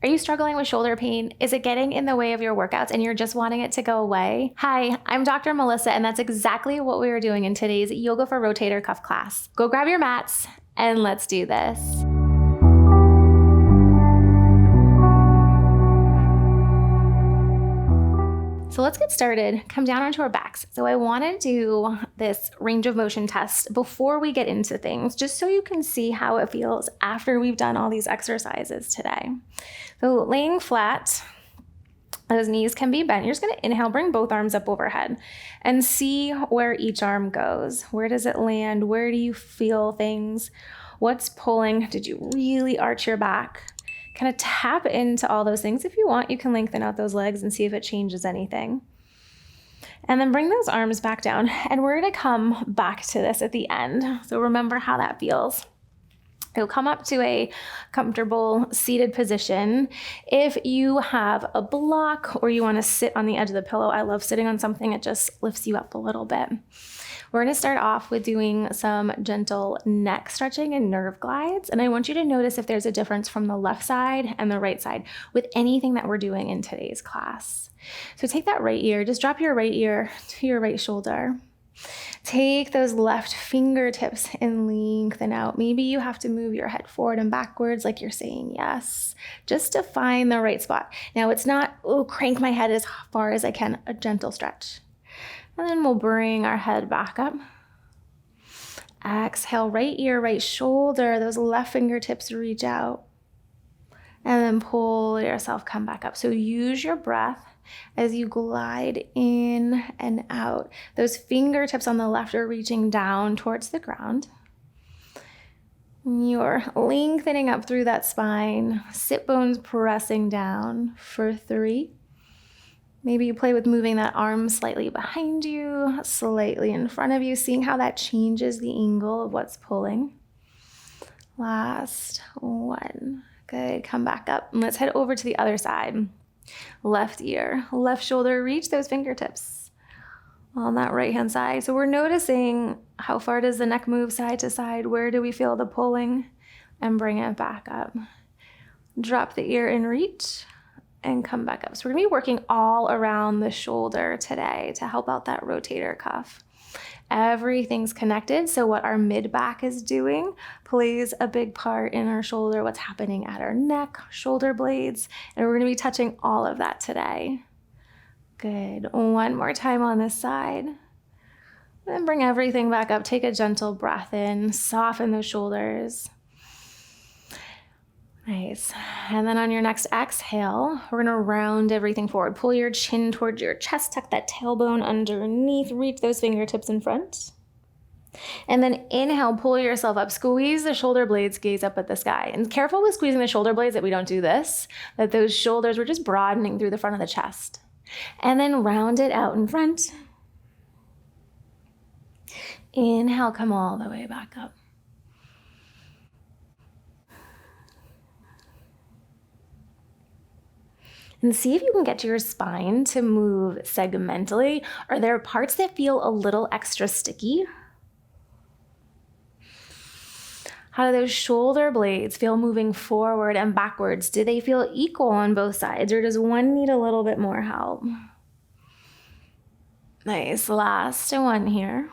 Are you struggling with shoulder pain? Is it getting in the way of your workouts and you're just wanting it to go away? Hi, I'm Dr. Melissa, and that's exactly what we are doing in today's Yoga for Rotator Cuff class. Go grab your mats and let's do this. So let's get started. Come down onto our backs. So I want to do this range of motion test before we get into things, just so you can see how it feels after we've done all these exercises today. So laying flat, those knees can be bent. You're just going to inhale, bring both arms up overhead and see where each arm goes. Where does it land? Where do you feel things? What's pulling? Did you really arch your back? Kind of tap into all those things. If you want, you can lengthen out those legs and see if it changes anything. And then bring those arms back down. And we're going to come back to this at the end. So remember how that feels. You'll come up to a comfortable seated position. If you have a block or you want to sit on the edge of the pillow, I love sitting on something. It just lifts you up a little bit. We're going to start off with doing some gentle neck stretching and nerve glides. And I want you to notice if there's a difference from the left side and the right side with anything that we're doing in today's class. So take that right ear, just drop your right ear to your right shoulder. Take those left fingertips and lengthen out. Maybe you have to move your head forward and backwards like you're saying yes, just to find the right spot. Now it's not, oh, crank my head as far as I can, a gentle stretch. And then we'll bring our head back up. Exhale, right ear, right shoulder, those left fingertips reach out. And then pull yourself, come back up. So use your breath as you glide in and out. Those fingertips on the left are reaching down towards the ground. You're lengthening up through that spine, sit bones pressing down for 3. Maybe you play with moving that arm slightly behind you, slightly in front of you, seeing how that changes the angle of what's pulling. Last one. Good, come back up. And let's head over to the other side. Left ear, left shoulder, reach those fingertips on that right-hand side. So we're noticing how far does the neck move side to side? Where do we feel the pulling? And bring it back up. Drop the ear and reach and come back up. So we're gonna be working all around the shoulder today to help out that rotator cuff. Everything's connected, so what our mid-back is doing plays a big part in our shoulder, what's happening at our neck, shoulder blades, and we're gonna be touching all of that today. Good, one more time on this side. Then bring everything back up, take a gentle breath in, soften those shoulders. Nice. And then on your next exhale, we're going to round everything forward. Pull your chin towards your chest, tuck that tailbone underneath, reach those fingertips in front. And then inhale, pull yourself up, squeeze the shoulder blades, gaze up at the sky. And careful with squeezing the shoulder blades that we don't do this, that those shoulders, we're just broadening through the front of the chest. And then round it out in front. Inhale, come all the way back up. And see if you can get your spine to move segmentally. Are there parts that feel a little extra sticky? How do those shoulder blades feel moving forward and backwards? Do they feel equal on both sides, or does one need a little bit more help? Nice, last one here.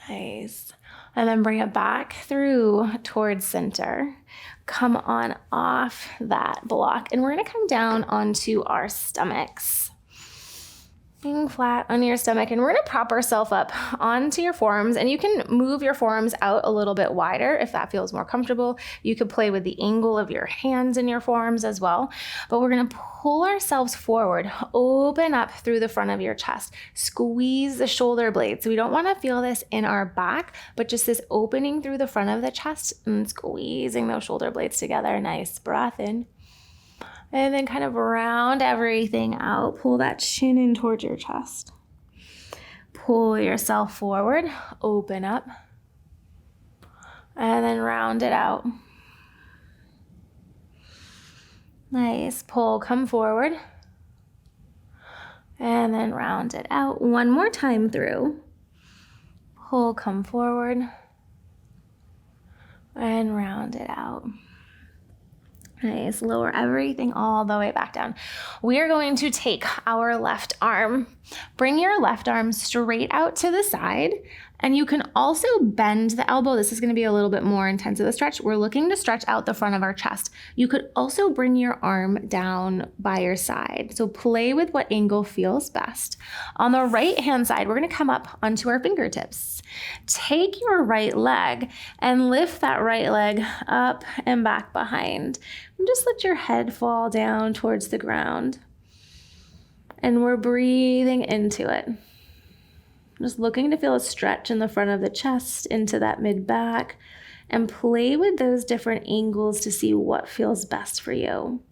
Nice. And then bring it back through towards center. Come on off that block. And we're going to come down onto our stomachs. Being flat on your stomach. And we're going to prop ourselves up onto your forearms. And you can move your forearms out a little bit wider if that feels more comfortable. You could play with the angle of your hands in your forearms as well. But we're going to pull ourselves forward. Open up through the front of your chest. Squeeze the shoulder blades. So we don't want to feel this in our back, but just this opening through the front of the chest and squeezing those shoulder blades together. Nice breath in. And then kind of round everything out. Pull that chin in towards your chest. Pull yourself forward, open up, and then round it out. Nice, pull, come forward, and then round it out. One more time through. Pull, come forward, And round it out. Nice. Lower everything all the way back down. We are going to take our left arm, bring your left arm straight out to the side, and you can also bend the elbow. This is going to be a little bit more intense of a stretch. We're looking to stretch out the front of our chest. You could also bring your arm down by your side. So play with what angle feels best. On the right hand side, we're going to come up onto our fingertips. Take your right leg and lift that right leg up and back behind. And just let your head fall down towards the ground. And we're breathing into it. Just looking to feel a stretch in the front of the chest into that mid back, and play with those different angles to see what feels best for you.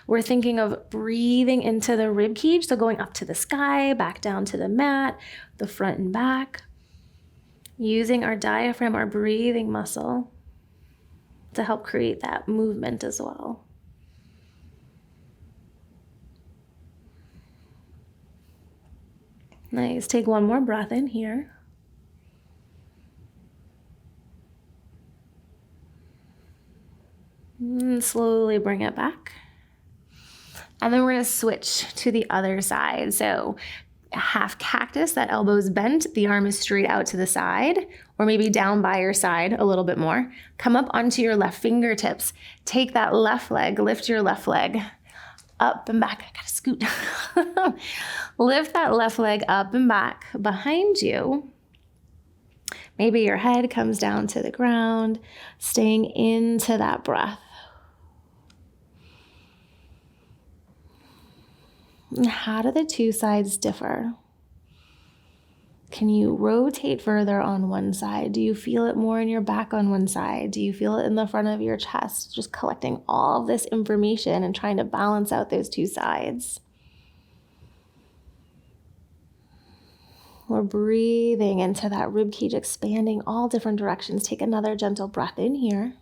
We're thinking of breathing into the rib cage, so going up to the sky, back down to the mat, the front and back. Using our diaphragm, our breathing muscle, to help create that movement as well. Nice. Take one more breath in here. And slowly bring it back. And then we're going to switch to the other side. So half cactus, that elbow's bent, the arm is straight out to the side, or maybe down by your side a little bit more. Come up onto your left fingertips. Take that left leg, lift your left leg up and back. I gotta scoot. Lift that left leg up and back behind you. Maybe your head comes down to the ground, staying into that breath. And how do the two sides differ? Can you rotate further on one side? Do you feel it more in your back on one side? Do you feel it in the front of your chest? Just collecting all of this information and trying to balance out those two sides. We're breathing into that rib cage, expanding all different directions. Take another gentle breath in here.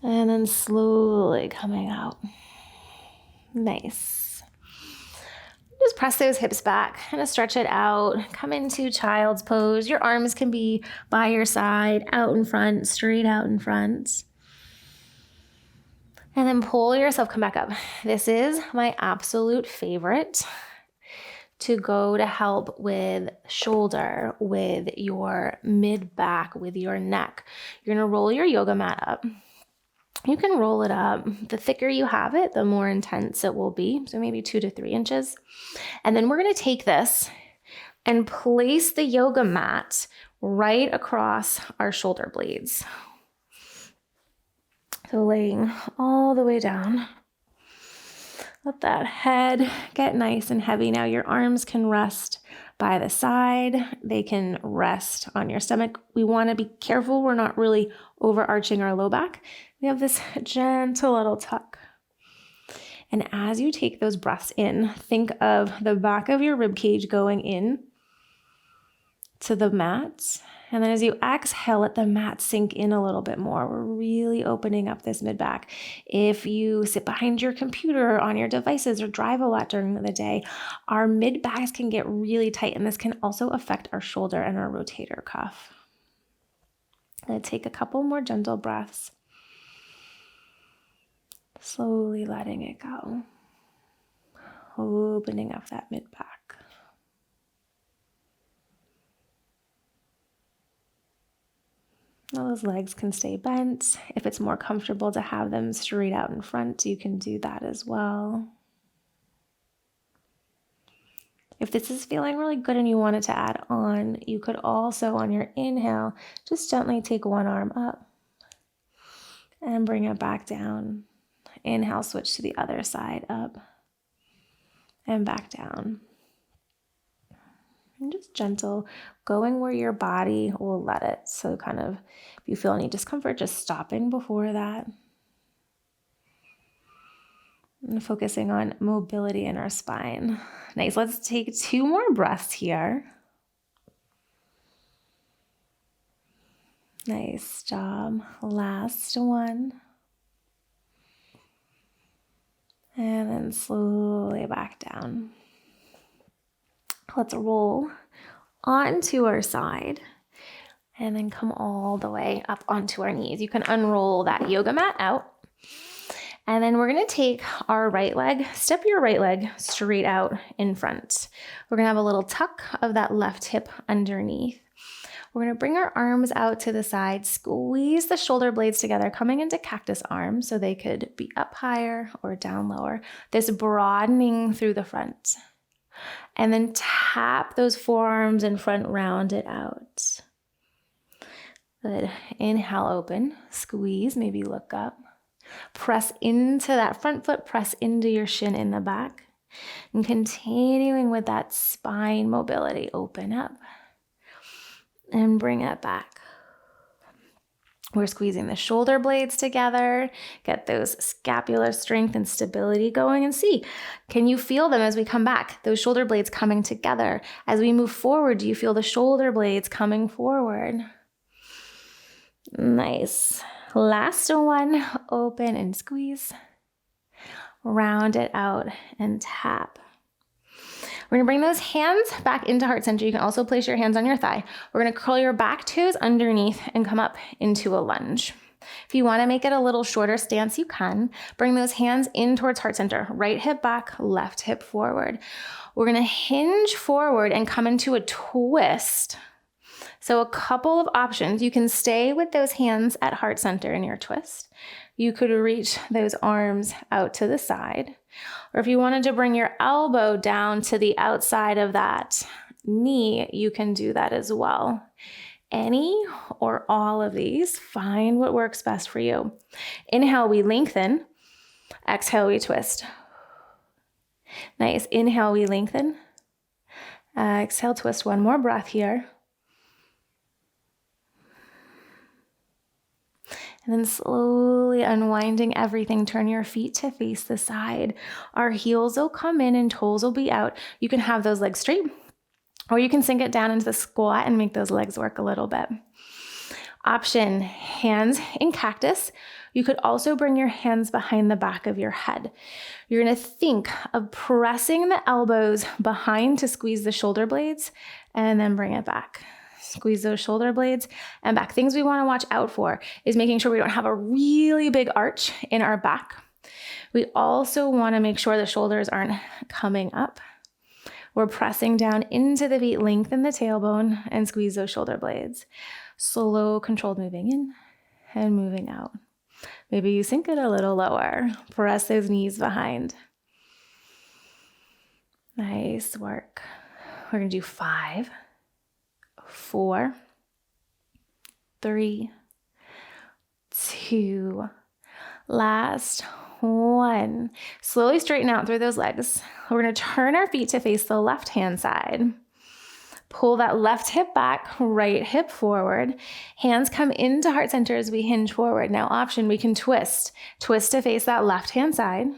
And then slowly coming out. Nice. Just press those hips back, kind of stretch it out. Come into child's pose. Your arms can be by your side, out in front, straight out in front. And then pull yourself, come back up. This is my absolute favorite to go to help with shoulder, with your mid back, with your neck. You're gonna roll your yoga mat up. You can roll it up. The thicker you have it, the more intense it will be. So maybe 2 to 3 inches. And then we're going to take this and place the yoga mat right across our shoulder blades. So laying all the way down. Let that head get nice and heavy. Now your arms can rest by the side. They can rest on your stomach. We want to be careful we're not really overarching our low back. We have this gentle little tuck. And as you take those breaths in, think of the back of your rib cage going in to the mat. And then as you exhale, let the mat sink in a little bit more. We're really opening up this mid back. If you sit behind your computer on your devices or drive a lot during the day, our mid backs can get really tight, and this can also affect our shoulder and our rotator cuff. I'm going to take a couple more gentle breaths. Slowly letting it go. Opening up that mid back. Those legs can stay bent. If it's more comfortable to have them straight out in front, you can do that as well. If this is feeling really good and you wanted to add on, you could also, on your inhale, just gently take one arm up and bring it back down. Inhale, switch to the other side, up and back down. And just gentle, going where your body will let it. So kind of, if you feel any discomfort, just stopping before that. And focusing on mobility in our spine. Nice, let's take 2 more breaths here. Nice job. Last one. And then slowly back down. Let's roll onto our side. And then come all the way up onto our knees. You can unroll that yoga mat out. And then we're going to take our right leg, step your right leg straight out in front. We're going to have a little tuck of that left hip underneath. We're going to bring our arms out to the side, squeeze the shoulder blades together, coming into cactus arms so they could be up higher or down lower. This broadening through the front. And then tap those forearms in front, round it out. Good. Inhale, open, squeeze, maybe look up. Press into that front foot, press into your shin in the back. And continuing with that spine mobility, open up and bring it back. We're squeezing the shoulder blades together, get those scapular strength and stability going, and see, can you feel them as we come back? Those shoulder blades coming together. As we move forward, do you feel the shoulder blades coming forward? Nice. Last one, open and squeeze. Round it out and tap. We're going to bring those hands back into heart center. You can also place your hands on your thigh. We're going to curl your back toes underneath and come up into a lunge. If you want to make it a little shorter stance, you can. Bring those hands in towards heart center. Right hip back, left hip forward. We're going to hinge forward and come into a twist. So a couple of options. You can stay with those hands at heart center in your twist. You could reach those arms out to the side. Or if you wanted to bring your elbow down to the outside of that knee, you can do that as well. Any or all of these, find what works best for you. Inhale, we lengthen. Exhale, we twist. Nice. Inhale, we lengthen. Exhale, twist. One more breath here. And then slowly unwinding everything, turn your feet to face the side. Our heels will come in and toes will be out. You can have those legs straight, or you can sink it down into the squat and make those legs work a little bit. Option, hands in cactus. You could also bring your hands behind the back of your head. You're going to think of pressing the elbows behind to squeeze the shoulder blades, and then bring it back. Squeeze those shoulder blades and back. Things we want to watch out for is making sure we don't have a really big arch in our back. We also want to make sure the shoulders aren't coming up. We're pressing down into the feet, lengthen the tailbone, and squeeze those shoulder blades. Slow, controlled moving in and moving out. Maybe you sink it a little lower. Press those knees behind. Nice work. We're going to do 5, 4, 3, 2, last 1. Slowly straighten out through those legs. We're going to turn our feet to face the left-hand side. Pull that left hip back, right hip forward. Hands come into heart center as we hinge forward. Now option, we can twist. Twist to face that left-hand side.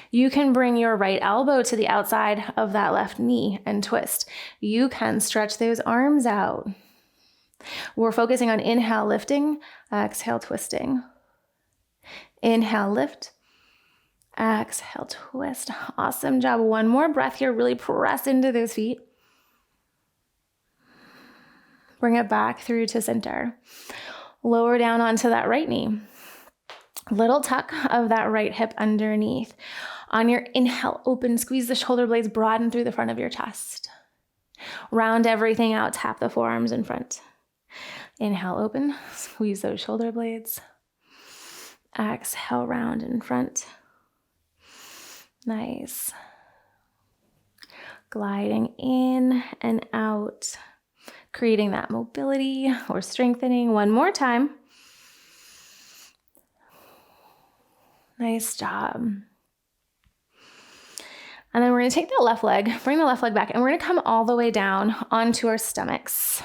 You can bring your right elbow to the outside of that left knee and twist. You can stretch those arms out. We're focusing on inhale, lifting, exhale, twisting. Inhale, lift, exhale, twist. Awesome job. One more breath here. Really press into those feet. Bring it back through to center. Lower down onto that right knee. Little tuck of that right hip underneath. On your inhale, open, squeeze the shoulder blades, broaden through the front of your chest. Round everything out, tap the forearms in front. Inhale, open, squeeze those shoulder blades. Exhale, round in front. Nice. Gliding in and out, creating that mobility or strengthening. One more time. Nice job. And then we're going to take the left leg, bring the left leg back, and we're going to come all the way down onto our stomachs.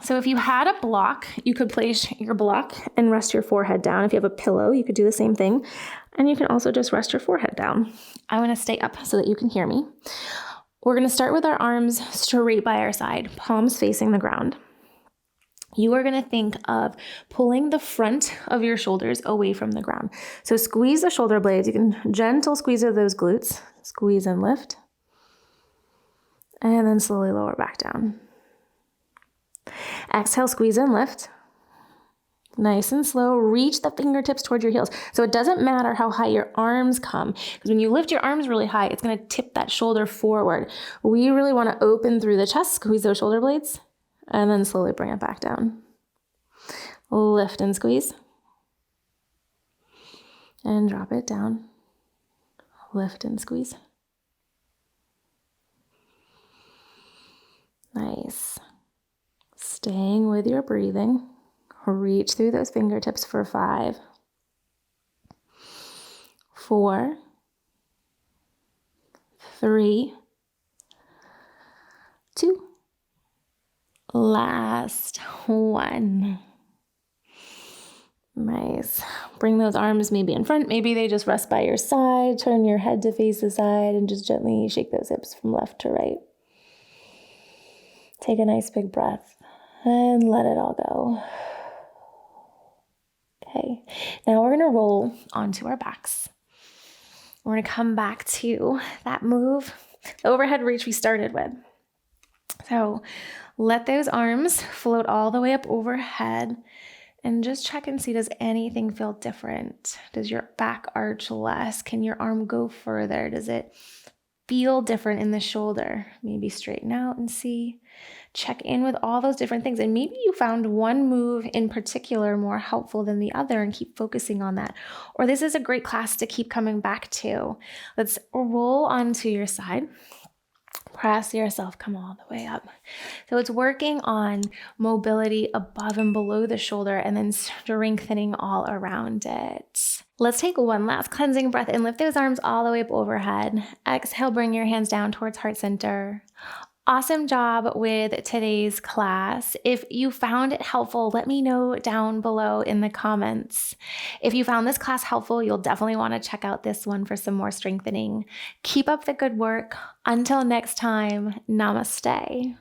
So if you had a block, you could place your block and rest your forehead down. If you have a pillow, you could do the same thing. And you can also just rest your forehead down. I want to stay up so that you can hear me. We're going to start with our arms straight by our side, palms facing the ground. You are going to think of pulling the front of your shoulders away from the ground. So squeeze the shoulder blades. You can gentle squeeze of those glutes. Squeeze and lift. And then slowly lower back down. Exhale, squeeze and lift. Nice and slow. Reach the fingertips towards your heels. So it doesn't matter how high your arms come, because when you lift your arms really high, it's going to tip that shoulder forward. We really want to open through the chest, squeeze those shoulder blades, and then slowly bring it back down. Lift and squeeze. And drop it down. Lift and squeeze. Nice. Staying with your breathing. Reach through those fingertips for 5, 4, 3, 2, last 1. Nice. Bring those arms maybe in front. Maybe they just rest by your side. Turn your head to face the side and just gently shake those hips from left to right. Take a nice big breath and let it all go. Okay, now we're going to roll onto our backs. We're going to come back to that move, the overhead reach we started with. So let those arms float all the way up overhead and just check and see, does anything feel different? Does your back arch less? Can your arm go further? Does it feel different in the shoulder? Maybe straighten out and see. Check in with all those different things. And maybe you found one move in particular more helpful than the other and keep focusing on that. Or this is a great class to keep coming back to. Let's roll onto your side. Press yourself, come all the way up. So it's working on mobility above and below the shoulder and then strengthening all around it. Let's take one last cleansing breath and lift those arms all the way up overhead. Exhale, bring your hands down towards heart center. Awesome job with today's class. If you found it helpful, let me know down below in the comments. If you found this class helpful, you'll definitely want to check out this one for some more strengthening. Keep up the good work. Until next time, namaste.